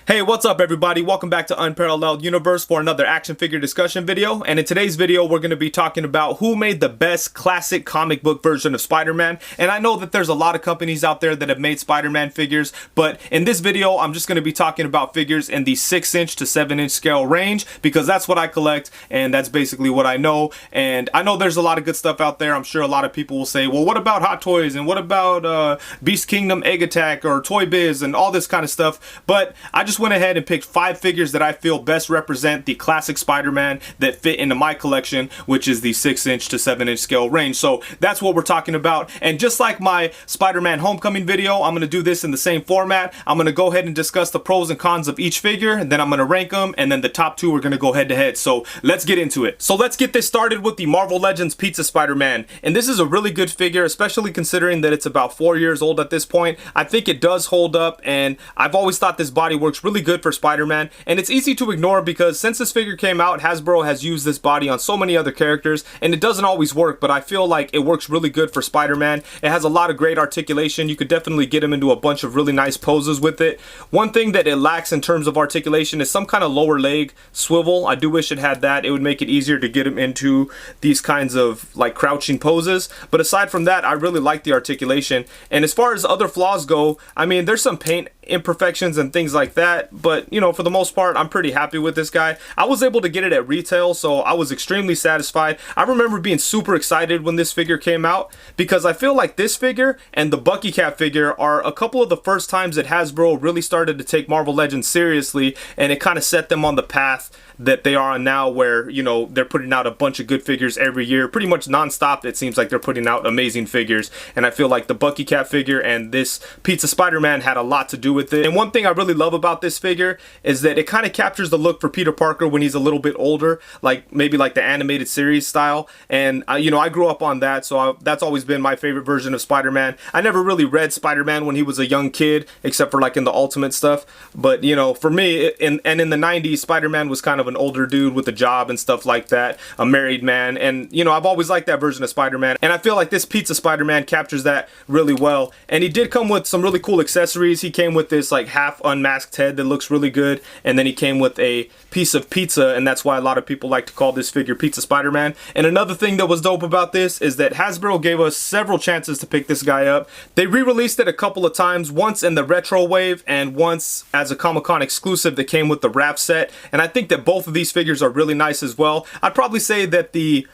Hey, what's up everybody? Welcome back to Unparalleled Universe for another action figure discussion video. And in today's video, we're going to be talking about who made the best classic comic book version of Spider-Man. And I know that there's a lot of companies out there that have made Spider-Man figures, but in this video, I'm just going to be talking about figures in the 6-inch to 7-inch scale range because that's what I collect and that's basically what I know. And I know there's a lot of good stuff out there. I'm sure a lot of people will say, well, what about Hot Toys and what about Beast Kingdom Egg Attack or Toy Biz and all this kind of stuff. But I just went ahead and picked 5 figures that I feel best represent the classic Spider-Man that fit into my collection, which is the 6-inch to 7-inch scale range. So that's what we're talking about. And just like my Spider-Man Homecoming video, I'm going to do this in the same format. I'm going to go ahead and discuss the pros and cons of each figure, and then I'm going to rank them, and then the top 2 are going to go head to head. So let's get into it. So let's get this started with the Marvel Legends Pizza Spider-Man. And this is a really good figure, especially considering that it's about 4 years old at this point. I think it does hold up, and I've always thought this body works really good for Spider-Man, and it's easy to ignore because since this figure came out, Hasbro has used this body on so many other characters, and it doesn't always work, but I feel like it works really good for Spider-Man. It has a lot of great articulation. You could definitely get him into a bunch of really nice poses with it. One thing that it lacks in terms of articulation is some kind of lower leg swivel. I do wish it had that. It would make it easier to get him into these kinds of like crouching poses, but aside from that, I really like the articulation. And as far as other flaws go, I mean, there's some paint imperfections and things like that, but you know, for the most part, I'm pretty happy with this guy. I was able to get it at retail, so I was extremely satisfied. I remember being super excited when this figure came out because I feel like this figure and the Bucky Cap figure are a couple of the first times that Hasbro really started to take Marvel Legends seriously, and it kind of set them on the path that they are on now, where, you know, they're putting out a bunch of good figures every year, pretty much non-stop. It seems like they're putting out amazing figures, and I feel like the Bucky Cap figure and this Pizza Spider-Man had a lot to do with it. And one thing I really love about this figure is that it kind of captures the look for Peter Parker when he's a little bit older, like maybe like the animated series style. And you know, I grew up on that, so that's always been my favorite version of Spider-Man. I never really read Spider-Man when he was a young kid, except for like in the Ultimate stuff. But you know, for me, in the 90s, Spider-Man was kind of an older dude with a job and stuff like that, a married man, and you know, I've always liked that version of Spider-Man, and I feel like this Pizza Spider-Man captures that really well. And he did come with some really cool accessories. He came with this like half unmasked head that looks really good, and then he came with a piece of pizza, and that's why a lot of people like to call this figure Pizza Spider-Man. And another thing that was dope about this is that Hasbro gave us several chances to pick this guy up. They re-released it a couple of times, once in the retro wave and once as a Comic-Con exclusive that came with the wrap set, and I think that both of these figures are really nice as well. I'd probably say that the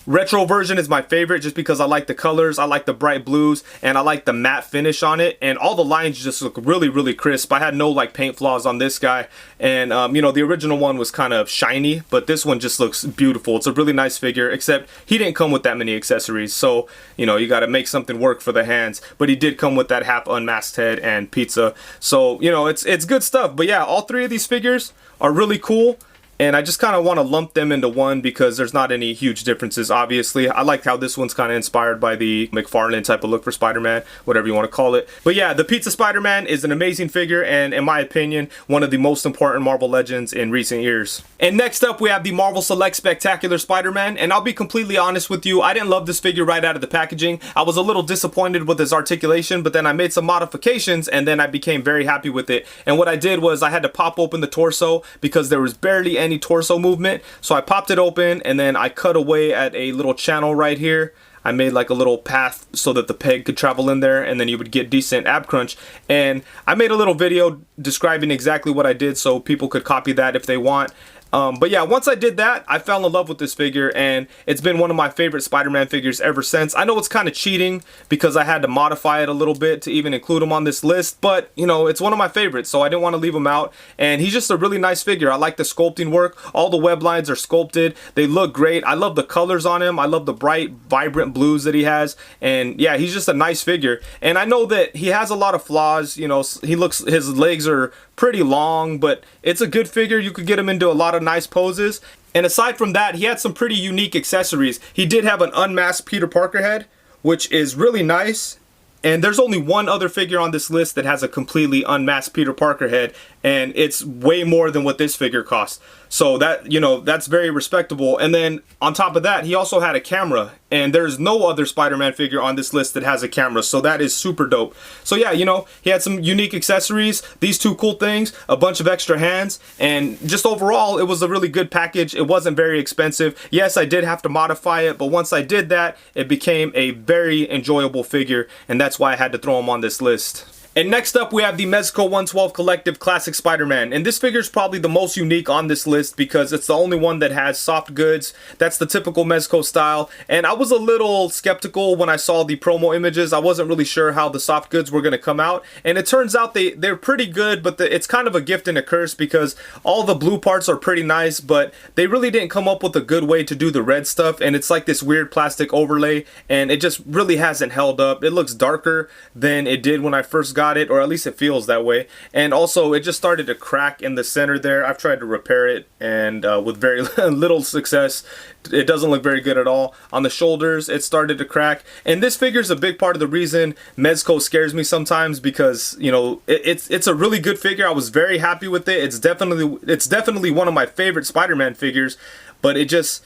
retro version is my favorite just because I like the colors, I like the bright blues, and I like the matte finish on it, and all the lines just look really, really crisp. I had no like paint flaws on this guy, and you know, the original one was kind of shiny, but this one just looks beautiful. It's a really nice figure, except he didn't come with that many accessories, so you know, you got to make something work for the hands, but he did come with that half unmasked head and pizza, so you know, it's good stuff. But yeah, all 3 of these figures are really cool, and I just kind of want to lump them into one because there's not any huge differences, obviously. I like how this one's kind of inspired by the McFarlane type of look for Spider-Man, whatever you want to call it. But yeah, the Pizza Spider-Man is an amazing figure, and in my opinion, one of the most important Marvel Legends in recent years. And next up, we have the Marvel Select Spectacular Spider-Man, and I'll be completely honest with you, I didn't love this figure right out of the packaging. I was a little disappointed with his articulation, but then I made some modifications, and then I became very happy with it. And what I did was I had to pop open the torso because there was barely any torso movement, so I popped it open and then I cut away at a little channel right here. I made like a little path so that the peg could travel in there, and then you would get decent ab crunch. And I made a little video describing exactly what I did so people could copy that if they want. But yeah, once I did that, I fell in love with this figure, and it's been one of my favorite Spider-Man figures ever since. I know it's kind of cheating because I had to modify it a little bit to even include him on this list, but you know, it's one of my favorites, so I didn't want to leave him out. And he's just a really nice figure. I like the sculpting work. All the web lines are sculpted. They look great. I love the colors on him. I love the bright, vibrant blues that he has. And yeah, he's just a nice figure. And I know that he has a lot of flaws. You know, his legs are pretty long, but it's a good figure. You could get him into a lot of nice poses. And aside from that, he had some pretty unique accessories. He did have an unmasked Peter Parker head, which is really nice. And there's only one other figure on this list that has a completely unmasked Peter Parker head, and it's way more than what this figure costs. So that, you know, that's very respectable. And then on top of that, he also had a camera, and there's no other Spider-Man figure on this list that has a camera. So that is super dope. So yeah, you know, he had some unique accessories, these two cool things, a bunch of extra hands, and just overall, it was a really good package. It wasn't very expensive. Yes, I did have to modify it, but once I did that, it became a very enjoyable figure, and that's why I had to throw him on this list. And next up, we have the Mezco 112 Collective Classic Spider-Man. And this figure is probably the most unique on this list because it's the only one that has soft goods. That's the typical Mezco style. And I was a little skeptical when I saw the promo images. I wasn't really sure how the soft goods were going to come out. And it turns out they're pretty good, but it's kind of a gift and a curse because all the blue parts are pretty nice, but they really didn't come up with a good way to do the red stuff. And it's like this weird plastic overlay, and it just really hasn't held up. It looks darker than it did when I first got it, or at least it feels that way. And also, it just started to crack in the center there. I've tried to repair it, and with very little success. It doesn't look very good at all. On the shoulders, it started to crack. And this figure is a big part of the reason Mezco scares me sometimes, because, you know, it's a really good figure. I was very happy with it. It's definitely one of my favorite Spider-Man figures, but it just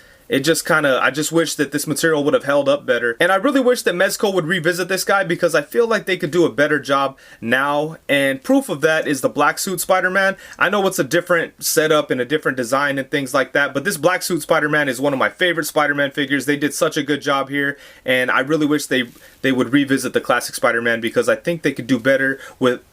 kind of, I just wish that this material would have held up better. And I really wish that Mezco would revisit this guy, because I feel like they could do a better job now. And proof of that is the black suit Spider-Man. I know it's a different setup and a different design and things like that, but this black suit Spider-Man is one of my favorite Spider-Man figures. They did such a good job here, and I really wish they would revisit the classic Spider-Man, because I think they could do better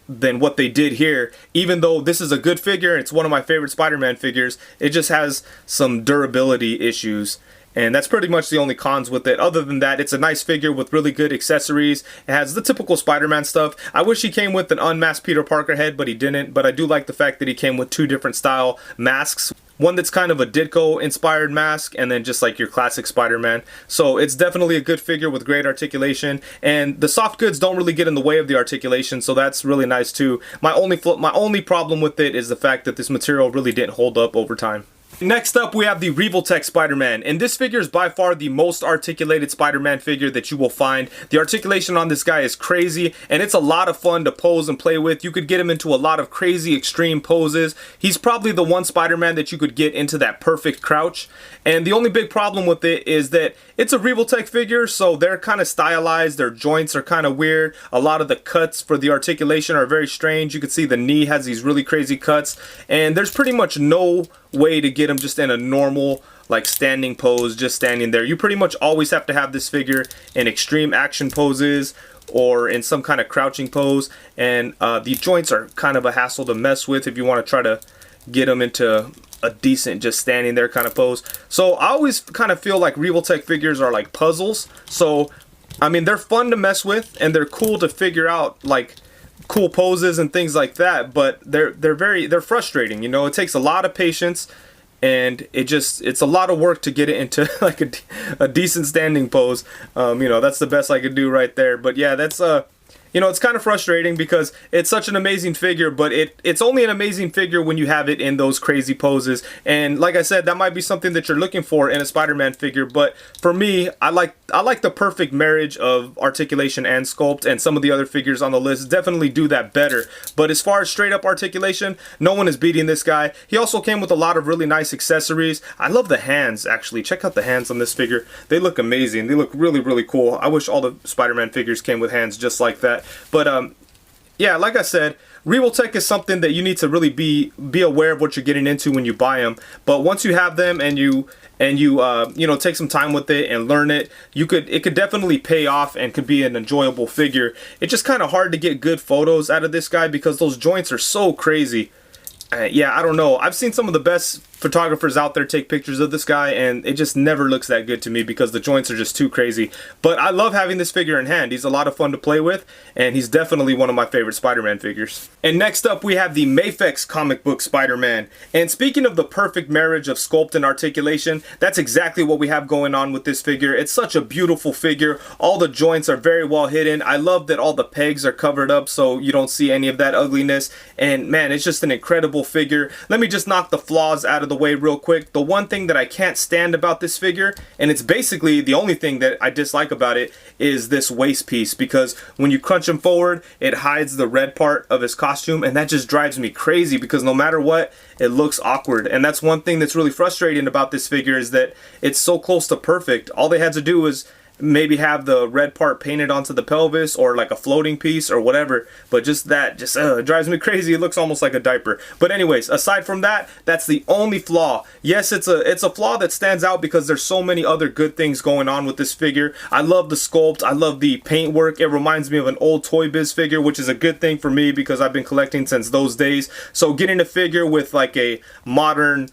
than what they did here. Even though this is a good figure, it's one of my favorite Spider-Man figures, it just has some durability issues. And that's pretty much the only cons with it. Other than that, it's a nice figure with really good accessories. It has the typical Spider-Man stuff. I wish he came with an unmasked Peter Parker head, but he didn't. But I do like the fact that he came with two different style masks. One that's kind of a Ditko inspired mask, and then just like your classic Spider-Man. So it's definitely a good figure with great articulation, and the soft goods don't really get in the way of the articulation, so that's really nice too. My only problem with it is the fact that this material really didn't hold up over time. Next up, we have the Revotech Spider-Man, and this figure is by far the most articulated Spider-Man figure that you will find. The articulation on this guy is crazy, and it's a lot of fun to pose and play with. You could get him into a lot of crazy extreme poses. He's probably the one Spider-Man that you could get into that perfect crouch, and the only big problem with it is that it's a Revotech figure, so they're kind of stylized. Their joints are kind of weird. A lot of the cuts for the articulation are very strange. You can see the knee has these really crazy cuts, and there's pretty much no way to get him just in a normal like standing pose, just standing there. You pretty much always have to have this figure in extreme action poses or in some kind of crouching pose, and the joints are kind of a hassle to mess with if you want to try to get them into a decent just standing there kind of pose. So I always kind of feel like Revotech figures are like puzzles. So I mean, they're fun to mess with and they're cool to figure out, like cool poses and things like that, but they're frustrating. You know, it takes a lot of patience, and it's a lot of work to get it into like a decent standing pose. You know, that's the best I could do right there. But yeah, that's you know, it's kind of frustrating because it's such an amazing figure, but it's only an amazing figure when you have it in those crazy poses. And like I said, that might be something that you're looking for in a Spider-Man figure, but for me, I like the perfect marriage of articulation and sculpt, and some of the other figures on the list definitely do that better. But as far as straight up articulation, no one is beating this guy. He also came with a lot of really nice accessories. I love the hands, actually. Check out the hands on this figure. They look amazing. They look really, really cool. I wish all the Spider-Man figures came with hands just like that. But yeah, like I said, Revotech is something that you need to really be aware of what you're getting into when you buy them. But once you have them and you know, take some time with it and learn it, it could definitely pay off and could be an enjoyable figure. It's just kind of hard to get good photos out of this guy because those joints are so crazy. Yeah, I don't know. I've seen some of the best photographers out there take pictures of this guy, and it just never looks that good to me because the joints are just too crazy. But I love having this figure in hand. He's a lot of fun to play with, and he's definitely one of my favorite Spider-Man figures. And next up, we have the Mafex comic book Spider-Man. And speaking of the perfect marriage of sculpt and articulation, that's exactly what we have going on with this figure. It's such a beautiful figure. All the joints are very well hidden. I love that all the pegs are covered up so you don't see any of that ugliness. And man, it's just an incredible figure. Let me just knock the flaws out of the the way real quick. The one thing that I can't stand about this figure, and it's basically the only thing that I dislike about it, is this waist piece, because when you crunch him forward, it hides the red part of his costume, and that just drives me crazy because no matter what, it looks awkward. And that's one thing that's really frustrating about this figure, is that it's so close to perfect. All they had to do was maybe have the red part painted onto the pelvis, or like a floating piece or whatever, but just that drives me crazy. It looks almost like a diaper. But anyways, aside from that, that's the only flaw. Yes, it's a flaw that stands out because there's so many other good things going on with this figure. I love the sculpt, I love the paintwork. It reminds me of an old Toy Biz figure, which is a good thing for me because I've been collecting since those days. So getting a figure with like a modern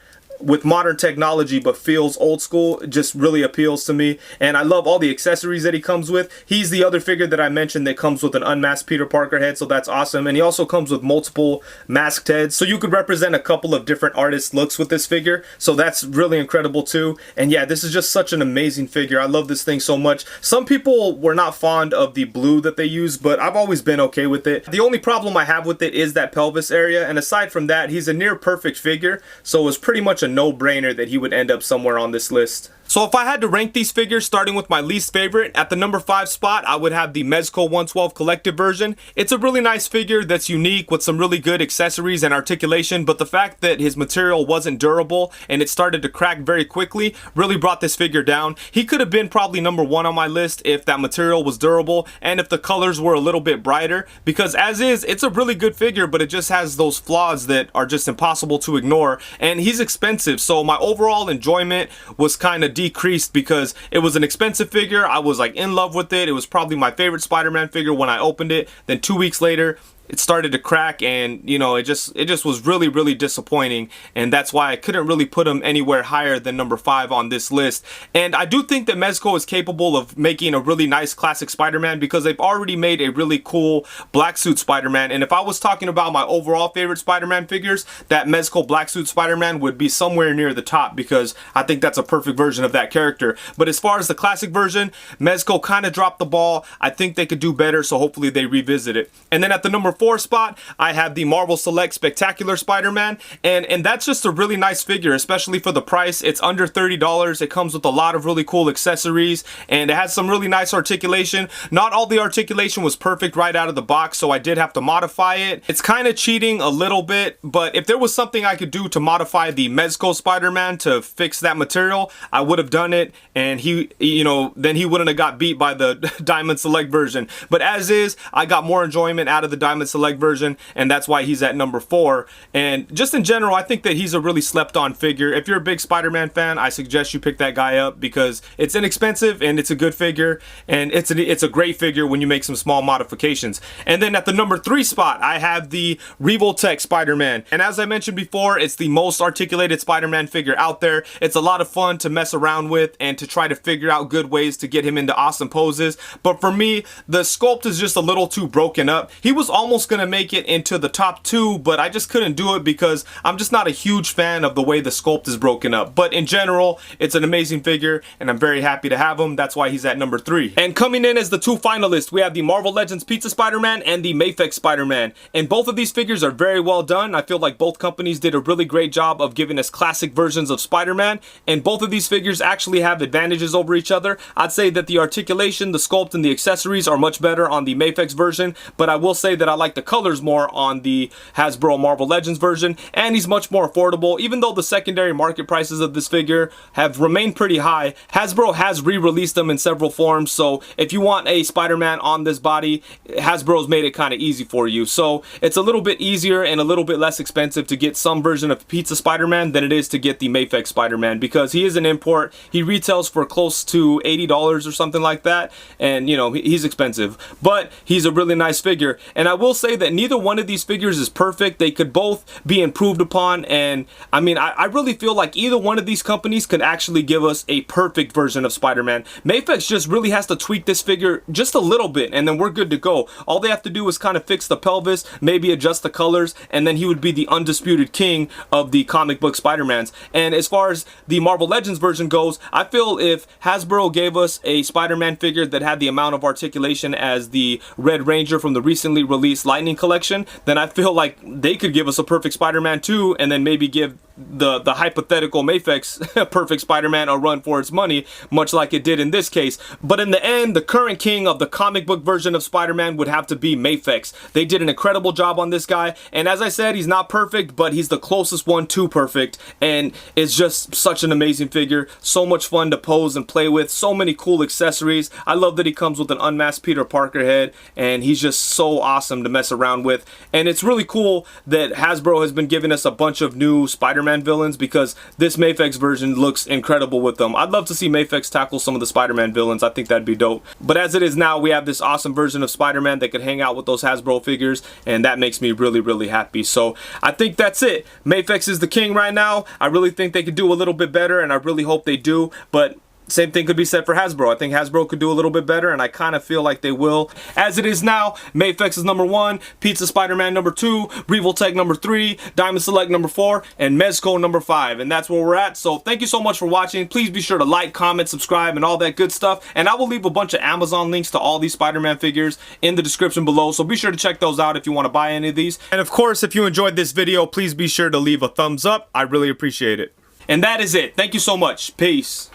technology but feels old school just really appeals to me. And I love all the accessories that he comes with. He's the other figure that I mentioned that comes with an unmasked Peter Parker head, so that's awesome. And he also comes with multiple masked heads, so you could represent a couple of different artist looks with this figure, so that's really incredible too. And yeah, this is just such an amazing figure. I love this thing so much. Some people were not fond of the blue that they use, but I've always been okay with it. The only problem I have with it is that pelvis area, and aside from that, he's a near perfect figure, so it was pretty much a no-brainer that he would end up somewhere on this list. So if I had to rank these figures, starting with my least favorite, at the number 5 spot, I would have the Mezco 112 collective version. It's a really nice figure that's unique with some really good accessories and articulation, but the fact that his material wasn't durable and it started to crack very quickly really brought this figure down. He could have been probably number 1 on my list if that material was durable and if the colors were a little bit brighter, because as is, it's a really good figure, but it just has those flaws that are just impossible to ignore, and he's expensive, so my overall enjoyment was kind of decreased because it was an expensive figure. I was like in love with it. It was probably my favorite Spider-Man figure when I opened it. Then 2 weeks later, it started to crack, and you know, it just was really disappointing, and that's why I couldn't really put him anywhere higher than number 5 on this list. And I do think that Mezco is capable of making a really nice classic Spider-Man because they've already made a really cool black suit Spider-Man, and if I was talking about my overall favorite Spider-Man figures, that Mezco black suit Spider-Man would be somewhere near the top because I think that's a perfect version of that character. But as far as the classic version, Mezco kind of dropped the ball. I think they could do better, so hopefully they revisit it. And then at the number 4 spot, I have the Marvel Select Spectacular Spider-Man, and that's just a really nice figure, especially for the price. It's under $30. It comes with a lot of really cool accessories, and it has some really nice articulation. Not all the articulation was perfect right out of the box, so I did have to modify it. It's kind of cheating a little bit, but if there was something I could do to modify the Mezco Spider-Man to fix that material, I would have done it, and he, you know, then he wouldn't have got beat by the Diamond Select version. But as is, I got more enjoyment out of the Diamond Select version, and that's why he's at number 4. And just in general, I think that he's a really slept on figure. If you're a big Spider-Man fan, I suggest you pick that guy up because it's inexpensive and it's a good figure, and it's a great figure when you make some small modifications. And then at the number 3 spot, I have the Revotech Spider-Man, and as I mentioned before, it's the most articulated Spider-Man figure out there. It's a lot of fun to mess around with and to try to figure out good ways to get him into awesome poses, but for me, the sculpt is just a little too broken up. He was almost gonna make it into the top 2, but I just couldn't do it because I'm just not a huge fan of the way the sculpt is broken up. But in general, it's an amazing figure, and I'm very happy to have him. That's why he's at number 3. And coming in as the 2 finalists, we have the Marvel Legends Pizza Spider-Man and the Mafex Spider-Man. And both of these figures are very well done. I feel like both companies did a really great job of giving us classic versions of Spider-Man, and both of these figures actually have advantages over each other. I'd say that the articulation, the sculpt, and the accessories are much better on the Mafex version, but I will say that I like the colors more on the Hasbro Marvel Legends version, and he's much more affordable. Even though the secondary market prices of this figure have remained pretty high, Hasbro has re-released them in several forms, so if you want a Spider-Man on this body, Hasbro's made it kind of easy for you. So it's a little bit easier and a little bit less expensive to get some version of Pizza Spider-Man than it is to get the Mafex Spider-Man, because he is an import. He retails for close to $80 or something like that, and you know, he's expensive, but he's a really nice figure. And I will say that neither one of these figures is perfect. They could both be improved upon, and I mean, I really feel like either one of these companies could actually give us a perfect version of Spider-Man. Mafex just really has to tweak this figure just a little bit, and then we're good to go. All they have to do is kind of fix the pelvis, maybe adjust the colors, and then he would be the undisputed king of the comic book Spider-Mans. And as far as the Marvel Legends version goes, I feel if Hasbro gave us a Spider-Man figure that had the amount of articulation as the Red Ranger from the recently released Lightning collection, then I feel like they could give us a perfect Spider-Man too, and then maybe give the hypothetical Mafex Perfect Spider-Man a run for its money, much like it did in this case. But in the end, the current king of the comic book version of Spider-Man would have to be Mafex. They did an incredible job on this guy, and as I said, he's not perfect, but he's the closest one to perfect, and it's just such an amazing figure. So much fun to pose and play with, so many cool accessories. I love that he comes with an unmasked Peter Parker head, and he's just so awesome to mess around with. And it's really cool that Hasbro has been giving us a bunch of new Spider-Man villains, because this Mafex version looks incredible with them. I'd love to see Mafex tackle some of the Spider-Man villains. I think that'd be dope. But as it is now, we have this awesome version of Spider-Man that could hang out with those Hasbro figures, and that makes me really, really happy. So I think that's it. Mafex is the king right now. I really think they could do a little bit better, and I really hope they do. But same thing could be said for Hasbro. I think Hasbro could do a little bit better, and I kind of feel like they will. As it is now, Mafex is number 1, Pizza Spider-Man number 2, Revotech number 3, Diamond Select number 4, and Mezco number 5. And that's where we're at. So thank you so much for watching. Please be sure to like, comment, subscribe, and all that good stuff. And I will leave a bunch of Amazon links to all these Spider-Man figures in the description below. So be sure to check those out if you want to buy any of these. And of course, if you enjoyed this video, please be sure to leave a thumbs up. I really appreciate it. And that is it. Thank you so much. Peace.